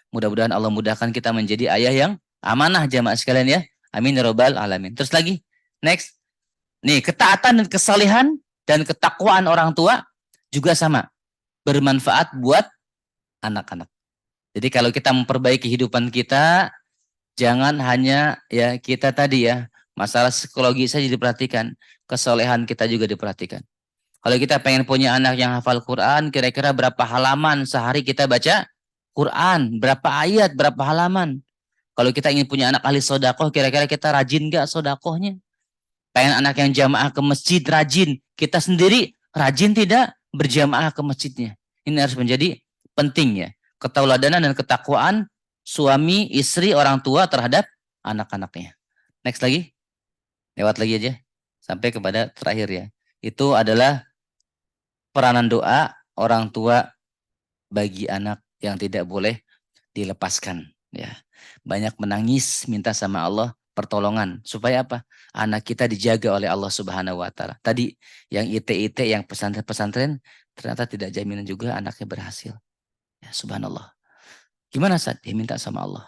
Mudah-mudahan Allah mudahkan kita menjadi ayah yang amanah jamaah sekalian ya. Amin ya robbal alamin. Terus lagi, next. Nih, ketaatan dan kesalehan dan ketakwaan orang tua juga sama. Bermanfaat buat anak-anak. Jadi kalau kita memperbaiki kehidupan kita, jangan hanya ya kita tadi ya, masalah psikologi saja diperhatikan, kesolehan kita juga diperhatikan. Kalau kita pengen punya anak yang hafal Quran, kira-kira berapa halaman sehari kita baca Quran, berapa ayat, berapa halaman. Kalau kita ingin punya anak ahli sodakoh, kira-kira kita rajin gak sodakohnya? Pengen anak yang jamaah ke masjid, rajin. Kita sendiri rajin tidak berjamaah ke masjidnya. Ini harus menjadi penting ya. Ketauladanan dan ketakwaan suami, istri, orang tua terhadap anak-anaknya. Next lagi. Lewat lagi aja. Sampai kepada terakhir ya. Itu adalah peranan doa orang tua bagi anak yang tidak boleh dilepaskan ya. Banyak menangis minta sama Allah pertolongan supaya apa? Anak kita dijaga oleh Allah Subhanahu wa taala. Tadi yang IT yang pesantren-pesantren ternyata tidak jaminan juga anaknya berhasil. Ya subhanallah. Gimana saat dia minta sama Allah?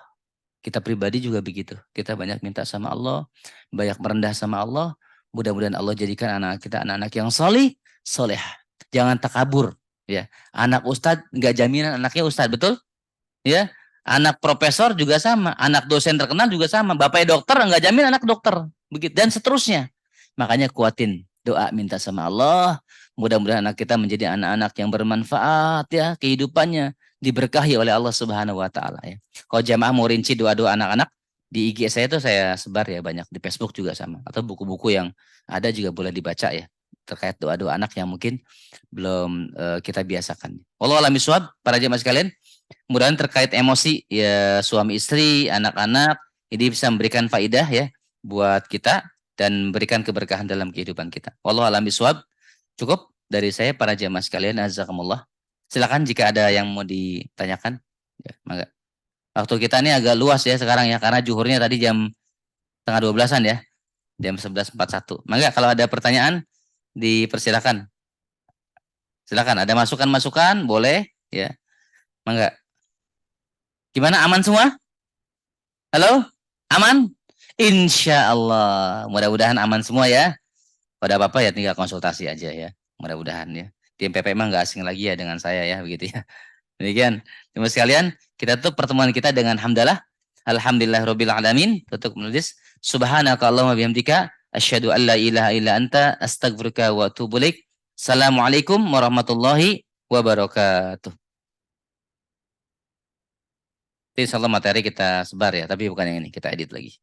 Kita pribadi juga begitu. Kita banyak minta sama Allah, banyak merendah sama Allah. Mudah-mudahan Allah jadikan anak kita anak-anak yang soleh. Jangan takabur. Ya, anak ustadz nggak jaminan anaknya ustadz, betul? Ya, anak profesor juga sama, anak dosen terkenal juga sama. Bapaknya dokter nggak jamin anak dokter, begitu dan seterusnya. Makanya kuatin doa, minta sama Allah. Mudah-mudahan anak kita menjadi anak-anak yang bermanfaat ya, kehidupannya diberkahi oleh Allah Subhanahu Wa Taala ya. Kalau jamaah mau rinci doa-doa anak-anak di IG saya itu saya sebar ya banyak, di Facebook juga sama, atau buku-buku yang ada juga boleh dibaca ya terkait doa-doa anak yang mungkin belum kita biasakan. Wallahu a'lam bishawab, para jemaah sekalian. Mudah-mudahan terkait emosi ya suami istri, anak-anak ini bisa memberikan faidah ya buat kita dan memberikan keberkahan dalam kehidupan kita. Wallahu a'lam bishawab. Cukup dari saya para jemaah sekalian, azakumullah. Silakan jika ada yang mau ditanyakan. Ya, mangga. Waktu kita ini agak luas ya sekarang ya karena juhurnya tadi jam setengah 12-an ya. Jam 11.41. Mangga kalau ada pertanyaan dipersilakan. Silakan ada masukan-masukan boleh ya. Mangga. Gimana, aman semua? Halo? Aman? Insya Allah. Mudah-mudahan aman semua ya. Pada Bapak ya tinggal konsultasi aja ya. Mudah-mudahan ya. Tim PP emang nggak asing lagi ya dengan saya ya. Begitu ya. Demikian. Terima kasih sekalian. Kita tutup pertemuan kita dengan hamdalah. Alhamdulillahirabbil alamin. Tutup menulis. Subhanaka Allahumma bihamdika. Asyhadu an la ilaha illa anta. Astaghfiruka wa atubu ilaik. Assalamualaikum warahmatullahi wabarakatuh. Insya Allah materi kita sebar ya, tapi bukan yang ini, kita edit lagi.